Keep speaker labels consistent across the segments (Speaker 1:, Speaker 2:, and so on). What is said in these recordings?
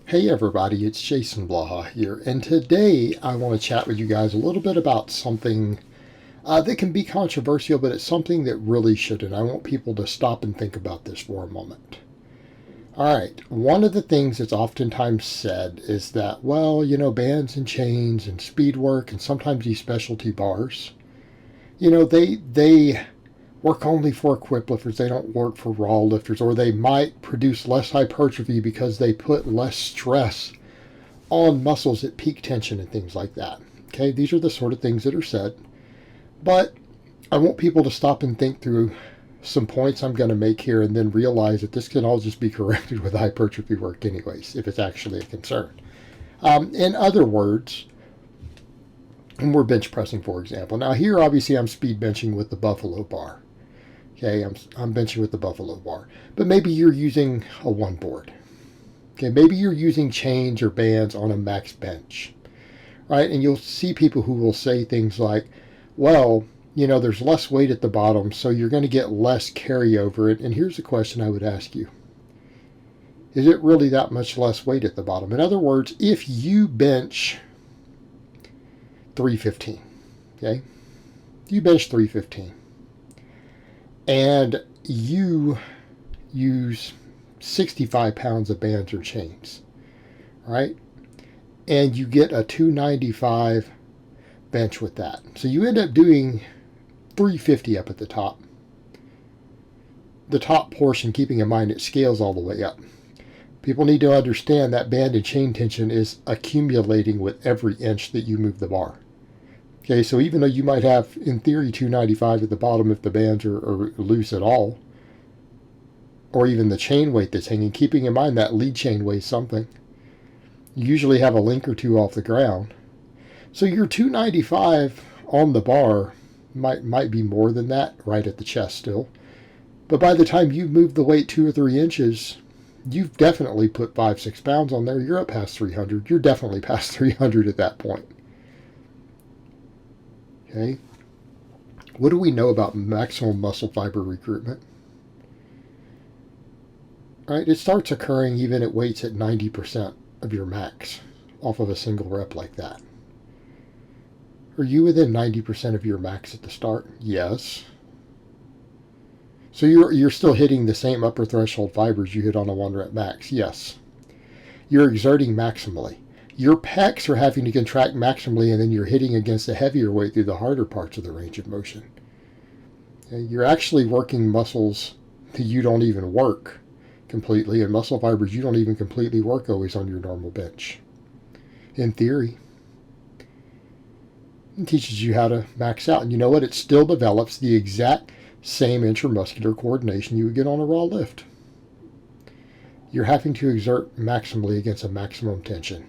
Speaker 1: Hey everybody, it's Jason Blaha here, and today I want to chat with you guys a little bit about something that can be controversial, but it's something that really shouldn't. I want people to stop and think about this for a moment. Alright, one of the things that's oftentimes said is that, well, bands and chains and speed work and sometimes these specialty bars, they work only for equipped lifters. They don't work for raw lifters, or they might produce less hypertrophy because they put less stress on muscles at peak tension and things like that. Okay, these are the sort of things that are said. But I want people to stop and think through some points I'm going to make here and then realize that this can all just be corrected with hypertrophy work anyways, if it's actually a concern. In other words, and we're bench pressing, for example. Now here, obviously, I'm speed benching with the Buffalo bar. Okay, I'm benching with the Buffalo bar. But maybe you're using a one board. Okay, maybe you're using chains or bands on a max bench, right? And you'll see people who will say things like, well, there's less weight at the bottom, so you're going to get less carryover. And here's the question I would ask you. Is it really that much less weight at the bottom? In other words, if you bench 315, okay? You bench 315, and you use 65 pounds of bands or chains, right? And you get a 295 bench with that. So you end up doing 350 up at the top. The top portion, keeping in mind it scales all the way up. People need to understand that band and chain tension is accumulating with every inch that you move the bar. Okay, so even though you might have, in theory, 295 at the bottom if the bands are loose at all, or even the chain weight that's hanging, keeping in mind that lead chain weighs something. You usually have a link or two off the ground. So your 295 on the bar might be more than that right at the chest still. But by the time you've moved the weight 2 or 3 inches, you've definitely put 5-6 pounds on there. You're up past 300. You're definitely past 300 at that point. Okay. What do we know about maximum muscle fiber recruitment? Right, it starts occurring even at weights at 90% of your max off of a single rep like that. Are you within 90% of your max at the start? Yes. So you're still hitting the same upper threshold fibers you hit on a 1-rep max? Yes. You're exerting maximally. Your pecs are having to contract maximally, and then you're hitting against a heavier weight through the harder parts of the range of motion. Okay? You're actually working muscles that you don't even work completely, and muscle fibers you don't even completely work always on your normal bench. In theory. It teaches you how to max out. And you know what? It still develops the exact same intramuscular coordination you would get on a raw lift. You're having to exert maximally against a maximum tension.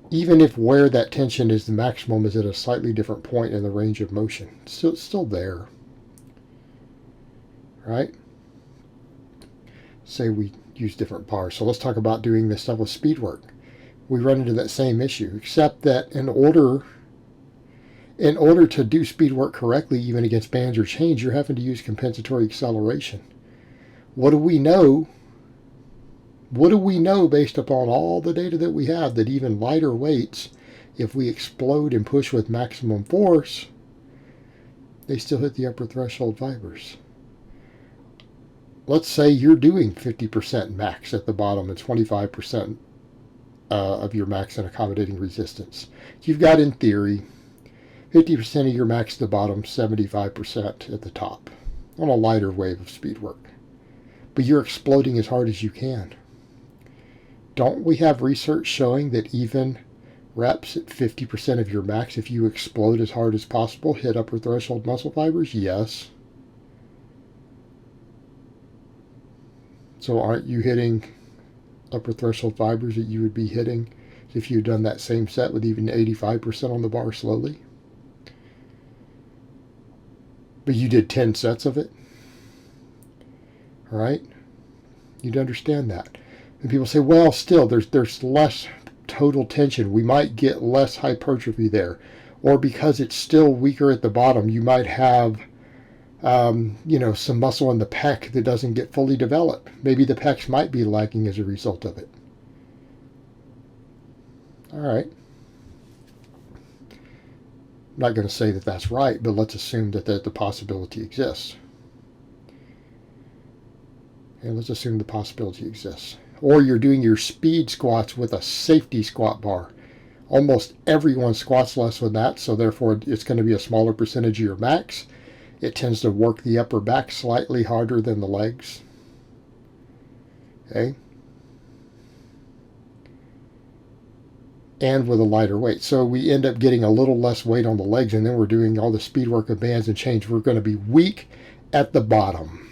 Speaker 1: Even if where that tension is the maximum is at a slightly different point in the range of motion. It's still there. Right? Say we use different bars. So let's talk about doing this stuff with speed work. We run into that same issue, except that in order to do speed work correctly, even against bands or chains, you're having to use compensatory acceleration. What do we know? What do we know based upon all the data that we have that even lighter weights, if we explode and push with maximum force, they still hit the upper threshold fibers? Let's say you're doing 50% max at the bottom and 25% of your max in accommodating resistance. You've got, in theory, 50% of your max at the bottom, 75% at the top on a lighter wave of speed work. But you're exploding as hard as you can. Don't we have research showing that even reps at 50% of your max, if you explode as hard as possible, hit upper threshold muscle fibers? Yes. So aren't you hitting upper threshold fibers that you would be hitting if you'd done that same set with even 85% on the bar slowly? But you did 10 sets of it? All right? You'd understand that. And people say, well, still, there's less total tension. We might get less hypertrophy there. Or because it's still weaker at the bottom, you might have some muscle in the pec that doesn't get fully developed. Maybe the pecs might be lagging as a result of it. All right. I'm not going to say that that's right, but let's assume that the possibility exists. And let's assume the possibility exists. Or you're doing your speed squats with a safety squat bar. Almost everyone squats less than that, so therefore it's going to be a smaller percentage of your max. It tends to work the upper back slightly harder than the legs. Okay. And with a lighter weight. So we end up getting a little less weight on the legs, and then we're doing all the speed work of bands and chains. We're going to be weak at the bottom.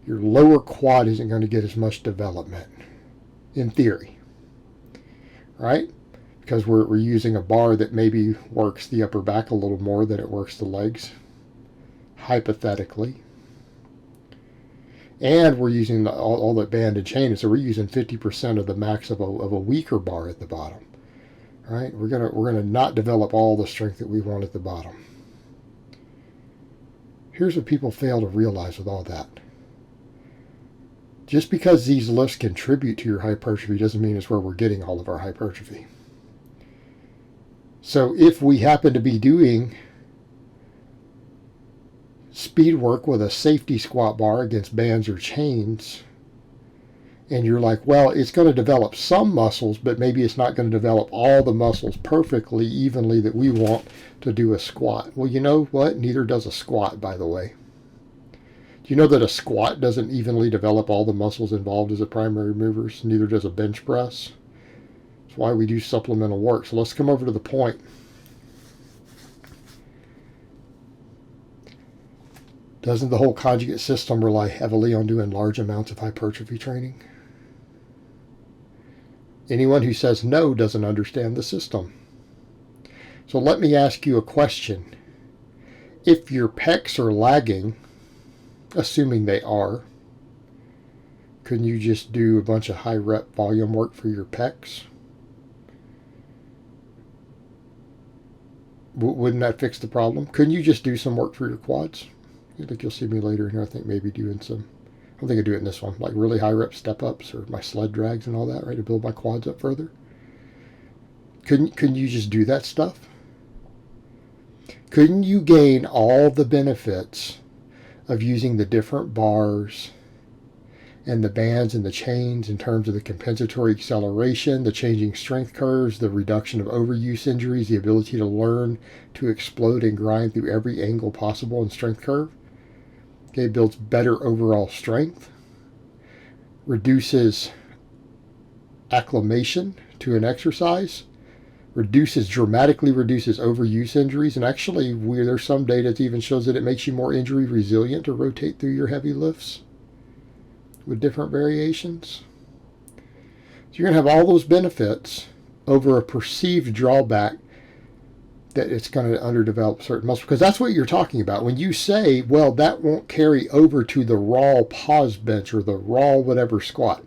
Speaker 1: Your lower quad isn't going to get as much development, in theory. Right? Because we're using a bar that maybe works the upper back a little more than it works the legs, hypothetically. And we're using all that band and chain, so we're using 50% of the max of a weaker bar at the bottom. Right? We're gonna not develop all the strength that we want at the bottom. Here's what people fail to realize with all that. Just because these lifts contribute to your hypertrophy doesn't mean it's where we're getting all of our hypertrophy. So if we happen to be doing speed work with a safety squat bar against bands or chains, and you're like, well, it's going to develop some muscles, but maybe it's not going to develop all the muscles perfectly, evenly that we want to do a squat. Well, you know what? Neither does a squat, by the way. Do you know that a squat doesn't evenly develop all the muscles involved as a primary movers? Neither does a bench press. That's why we do supplemental work. So let's come over to the point. Doesn't the whole conjugate system rely heavily on doing large amounts of hypertrophy training? Anyone who says no doesn't understand the system. So let me ask you a question. If your pecs are lagging, assuming they are, couldn't you just do a bunch of high rep volume work for your pecs? Wouldn't that fix the problem? Couldn't you just do some work for your quads? I think you'll see me later here. I think maybe doing some, I don't think I do it in this one, like really high rep step ups or my sled drags and all that, right, to build my quads up further. Couldn't you just do that stuff? Couldn't you gain all the benefits of using the different bars and the bands and the chains in terms of the compensatory acceleration, the changing strength curves, the reduction of overuse injuries, the ability to learn to explode and grind through every angle possible in strength curve? Okay, builds better overall strength, reduces acclimation to an exercise, dramatically reduces overuse injuries, and actually there's some data that even shows that it makes you more injury resilient to rotate through your heavy lifts with different variations. So you're going to have all those benefits over a perceived drawback that it's going to underdevelop certain muscles, because that's what you're talking about. When you say, well, that won't carry over to the raw pause bench or the raw whatever squat.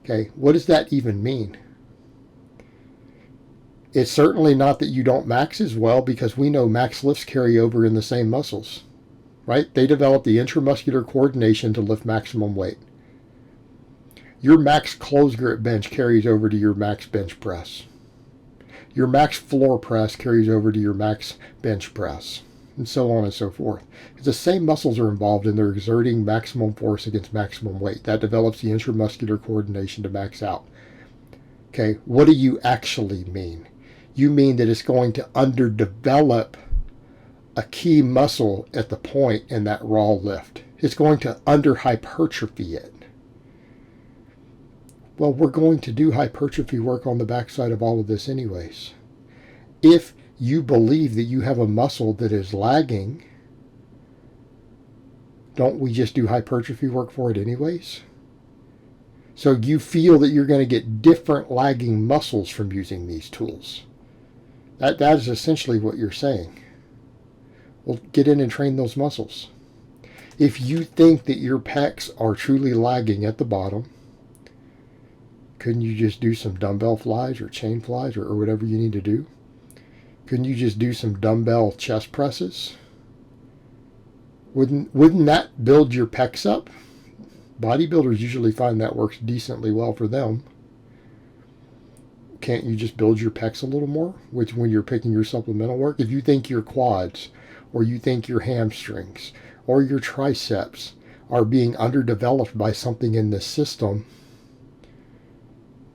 Speaker 1: Okay, what does that even mean? It's certainly not that you don't max as well, because we know max lifts carry over in the same muscles, right? They develop the intramuscular coordination to lift maximum weight. Your max close grip bench carries over to your max bench press. Your max floor press carries over to your max bench press, and so on and so forth. Because the same muscles are involved and they're exerting maximum force against maximum weight. That develops the intramuscular coordination to max out. Okay, what do you actually mean? You mean that it's going to underdevelop a key muscle at the point in that raw lift. It's going to underhypertrophy it. Well, we're going to do hypertrophy work on the backside of all of this anyways. If you believe that you have a muscle that is lagging, don't we just do hypertrophy work for it anyways? So you feel that you're going to get different lagging muscles from using these tools. That is essentially what you're saying. Well, get in and train those muscles. If you think that your pecs are truly lagging at the bottom, couldn't you just do some dumbbell flies or chain flies or whatever you need to do? Couldn't you just do some dumbbell chest presses? Wouldn't that build your pecs up? Bodybuilders usually find that works decently well for them. Can't you just build your pecs a little more, which when you're picking your supplemental work? If you think your quads, or you think your hamstrings, or your triceps are being underdeveloped by something in this system,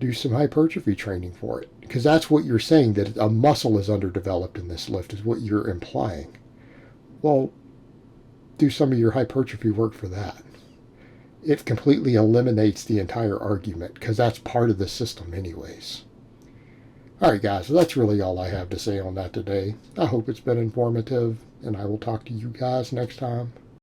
Speaker 1: do some hypertrophy training for it. Because that's what you're saying, that a muscle is underdeveloped in this lift, is what you're implying. Well, do some of your hypertrophy work for that. It completely eliminates the entire argument, because that's part of the system anyways. Alright guys, so that's really all I have to say on that today. I hope it's been informative, and I will talk to you guys next time.